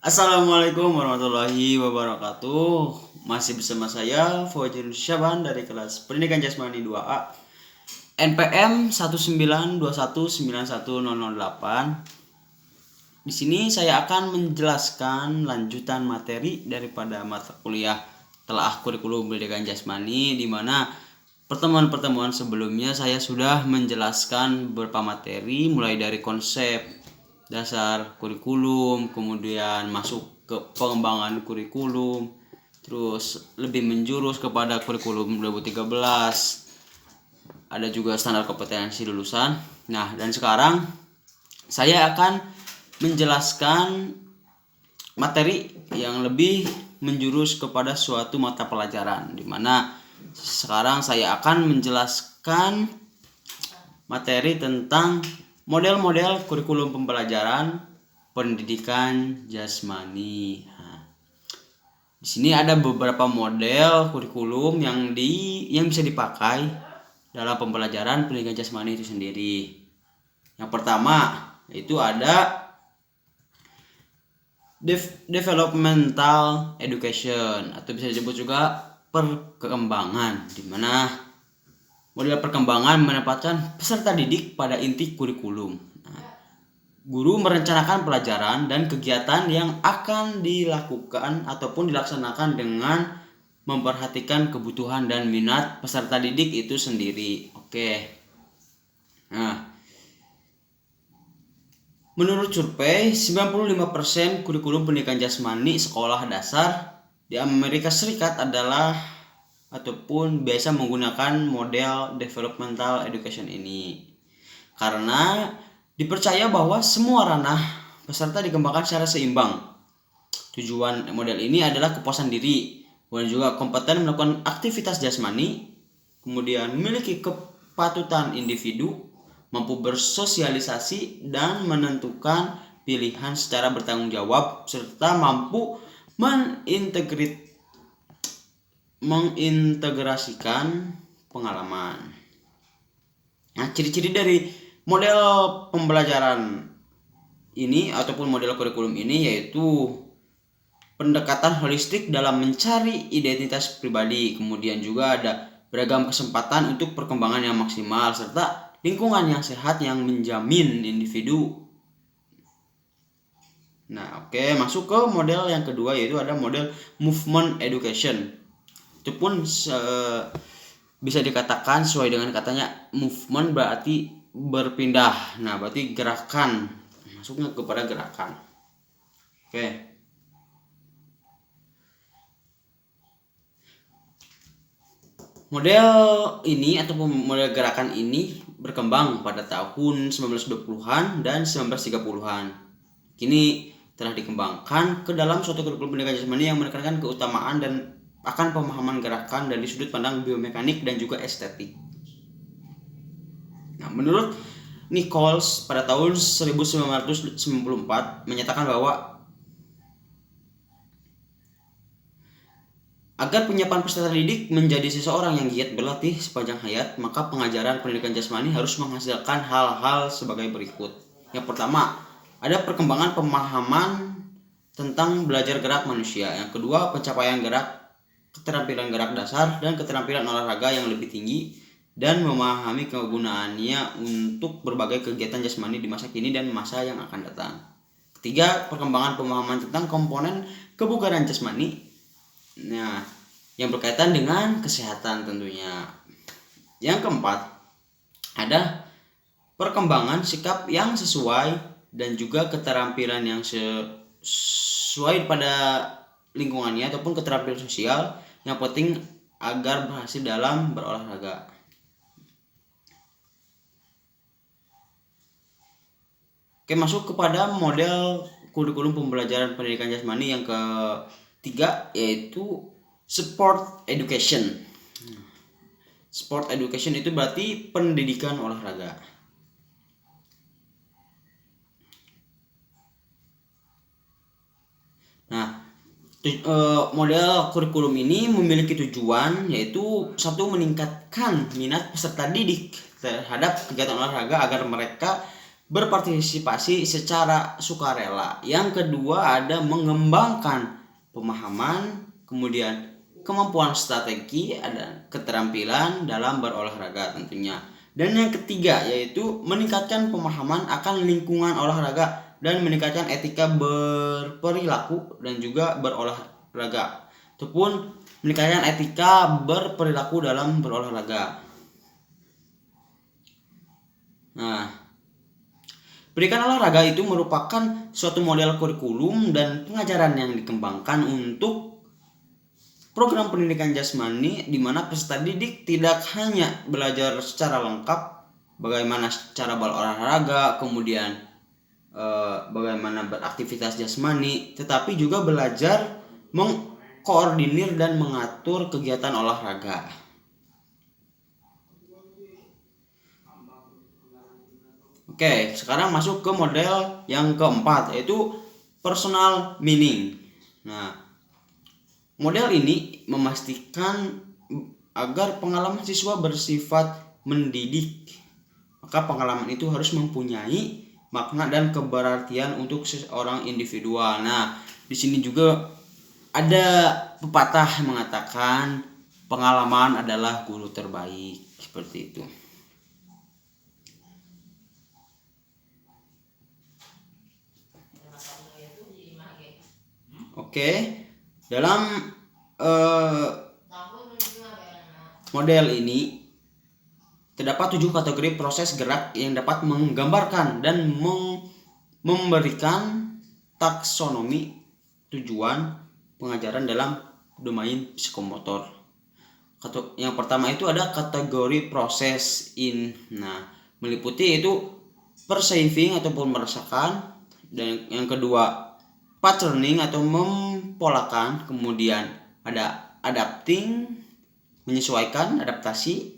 Assalamualaikum warahmatullahi wabarakatuh. Masih bersama saya Fauzul Syaban dari kelas Pendidikan Jasmani 2A NPM 192191008. Di sini saya akan menjelaskan lanjutan materi daripada mata kuliah Telaah Kurikulum Pendidikan Jasmani, di mana pertemuan-pertemuan sebelumnya saya sudah menjelaskan beberapa materi mulai dari konsep dasar kurikulum, kemudian masuk ke pengembangan kurikulum, terus lebih menjurus kepada kurikulum 2013. Ada juga standar kompetensi lulusan. Nah, dan sekarang saya akan menjelaskan materi yang lebih menjurus kepada suatu mata pelajaran, di mana sekarang saya akan menjelaskan materi tentang model-model kurikulum pembelajaran pendidikan jasmani. Di sini ada beberapa model kurikulum yang bisa dipakai dalam pembelajaran pendidikan jasmani itu sendiri. Yang pertama itu ada developmental education, atau bisa disebut juga perkembangan, di mana model perkembangan menempatkan peserta didik pada inti kurikulum. Guru merencanakan pelajaran dan kegiatan yang akan dilakukan ataupun dilaksanakan dengan memperhatikan kebutuhan dan minat peserta didik itu sendiri. Oke. Nah, menurut survei, 95% kurikulum pendidikan jasmani sekolah dasar di Amerika Serikat adalah ataupun biasa menggunakan model developmental education ini, karena dipercaya bahwa semua ranah peserta dikembangkan secara seimbang. Tujuan model ini adalah kepuasan diri, dan juga kompeten melakukan aktivitas jasmani, kemudian memiliki kepatutan individu, mampu bersosialisasi dan menentukan pilihan secara bertanggung jawab, serta mampu mengintegrasikan pengalaman. Nah, ciri-ciri dari model pembelajaran ini ataupun model kurikulum ini yaitu pendekatan holistik dalam mencari identitas pribadi, kemudian juga ada beragam kesempatan untuk perkembangan yang maksimal, serta lingkungan yang sehat yang menjamin individu. Nah, oke, masuk ke model yang kedua, yaitu ada model movement education. Itu pun bisa dikatakan sesuai dengan katanya movement berarti berpindah. Nah, berarti gerakan, masuknya kepada gerakan. Oke. Model ini ataupun model gerakan ini berkembang pada tahun 1920-an dan 1930-an. Kini telah dikembangkan ke dalam suatu kurikulum pendidikan jasmani yang menekankan keutamaan dan akan pemahaman gerakan dari sudut pandang biomekanik dan juga estetik. Nah, menurut Nichols pada tahun 1994 menyatakan bahwa agar penyiapan peserta didik menjadi seseorang yang giat berlatih sepanjang hayat, maka pengajaran pendidikan jasmani harus menghasilkan hal-hal sebagai berikut. Yang pertama, ada perkembangan pemahaman tentang belajar gerak manusia. Yang kedua, pencapaian keterampilan gerak dasar dan keterampilan olahraga yang lebih tinggi, dan memahami kegunaannya untuk berbagai kegiatan jasmani di masa kini dan masa yang akan datang. Ketiga, perkembangan pemahaman tentang komponen kebugaran jasmani, nah, yang berkaitan dengan kesehatan tentunya. Yang keempat, ada perkembangan sikap yang sesuai dan juga keterampilan yang sesuai pada lingkungannya ataupun keterampilan sosial yang penting agar berhasil dalam berolahraga. Oke, masuk kepada model kurikulum pembelajaran pendidikan jasmani yang ketiga, yaitu sport education. Sport education itu berarti pendidikan olahraga. Nah, model kurikulum ini memiliki tujuan, yaitu meningkatkan minat peserta didik terhadap kegiatan olahraga agar mereka berpartisipasi secara sukarela. Yang kedua ada mengembangkan pemahaman, kemudian kemampuan strategi, ada keterampilan dalam berolahraga tentunya. Dan yang ketiga yaitu meningkatkan pemahaman akan lingkungan olahraga dan meningkatkan etika berperilaku dan juga berolahraga, ataupun meningkatkan etika berperilaku dalam berolahraga. Nah, pendidikan olahraga itu merupakan suatu model kurikulum dan pengajaran yang dikembangkan untuk program pendidikan jasmani, di mana peserta didik tidak hanya belajar secara lengkap bagaimana cara berolahraga, kemudian bagaimana beraktivitas jasmani, tetapi juga belajar mengkoordinir dan mengatur kegiatan olahraga. Oke, sekarang masuk ke model yang keempat, yaitu personal meaning. Nah, model ini memastikan agar pengalaman siswa bersifat mendidik. Maka pengalaman itu harus mempunyai makna dan keberartian untuk seorang individual. Nah, di sini juga ada pepatah mengatakan pengalaman adalah guru terbaik, seperti itu. Oke, dalam model ini terdapat 7 kategori proses gerak yang dapat menggambarkan dan memberikan taksonomi tujuan pengajaran dalam domain psikomotor. Yang pertama itu ada kategori proses Nah, meliputi itu perceiving ataupun merasakan, dan yang kedua patterning atau mempolakan, kemudian ada adapting, menyesuaikan, adaptasi,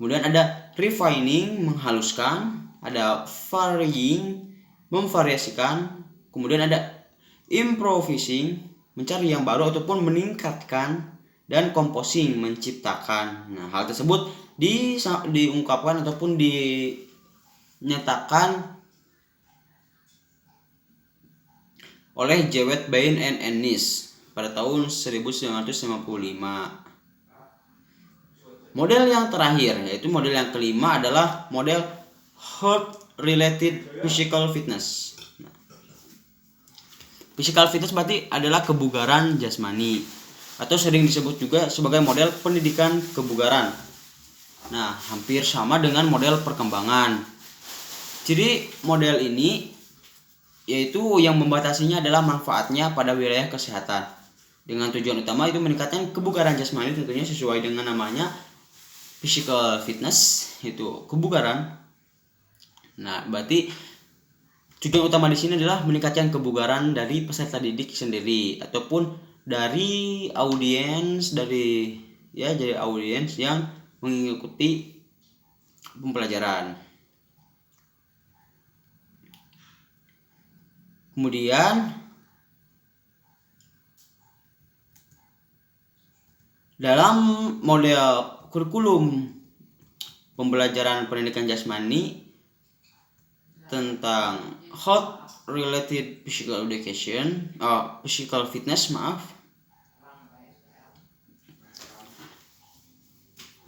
kemudian ada refining, menghaluskan, ada varying, memvariasikan, kemudian ada improvising, mencari yang baru ataupun meningkatkan, dan composing, menciptakan. Nah, hal tersebut diungkapkan ataupun dinyatakan oleh Jewett, Bain, and Ennis pada tahun 1955. Model yang terakhir, yaitu model yang kelima, adalah model health related physical fitness. Physical fitness berarti adalah kebugaran jasmani, atau sering disebut juga sebagai model pendidikan kebugaran. Nah, hampir sama dengan model perkembangan. Ciri model ini yaitu yang membatasinya adalah manfaatnya pada wilayah kesehatan, dengan tujuan utama itu meningkatkan kebugaran jasmani, tentunya sesuai dengan namanya physical fitness, itu kebugaran. Nah, berarti tujuan utama di sini adalah meningkatkan kebugaran dari peserta didik sendiri ataupun dari audiens, jadi audiens yang mengikuti pembelajaran. Kemudian dalam model kurikulum pembelajaran pendidikan jasmani tentang health related physical education, physical fitness,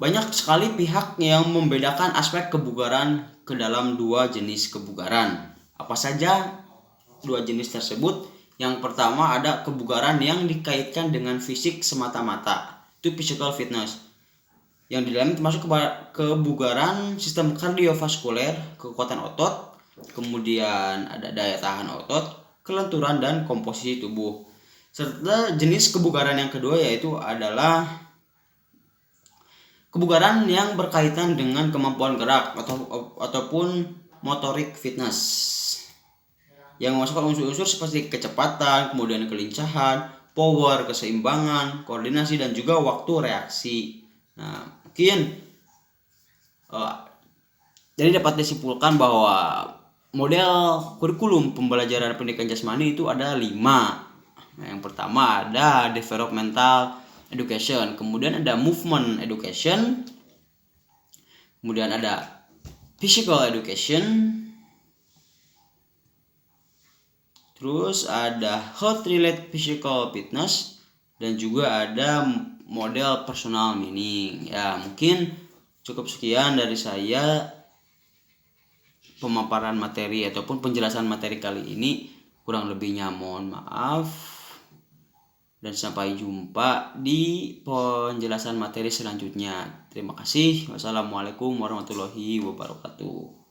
banyak sekali pihak yang membedakan aspek kebugaran ke dalam dua jenis kebugaran. Apa saja dua jenis tersebut? Yang pertama ada kebugaran yang dikaitkan dengan fisik semata-mata, itu physical fitness. Yang di dalamnya termasuk kebugaran sistem kardiovaskuler, kekuatan otot, kemudian ada daya tahan otot, kelenturan, dan komposisi tubuh. Serta jenis kebugaran yang kedua yaitu adalah kebugaran yang berkaitan dengan kemampuan gerak ataupun motorik fitness, yang memasukkan unsur-unsur seperti kecepatan, kemudian kelincahan, power, keseimbangan, koordinasi, dan juga waktu reaksi. Nah, mungkin jadi dapat disimpulkan bahwa model kurikulum pembelajaran pendidikan jasmani itu ada 5. Nah, yang pertama ada developmental education, kemudian ada movement education, kemudian ada physical education, Terus ada health related physical fitness dan juga ada model personal meaning. Ya, mungkin cukup sekian dari saya pemaparan materi ataupun penjelasan materi kali ini. Kurang lebihnya mohon maaf. Dan sampai jumpa di penjelasan materi selanjutnya. Terima kasih. Wassalamualaikum warahmatullahi wabarakatuh.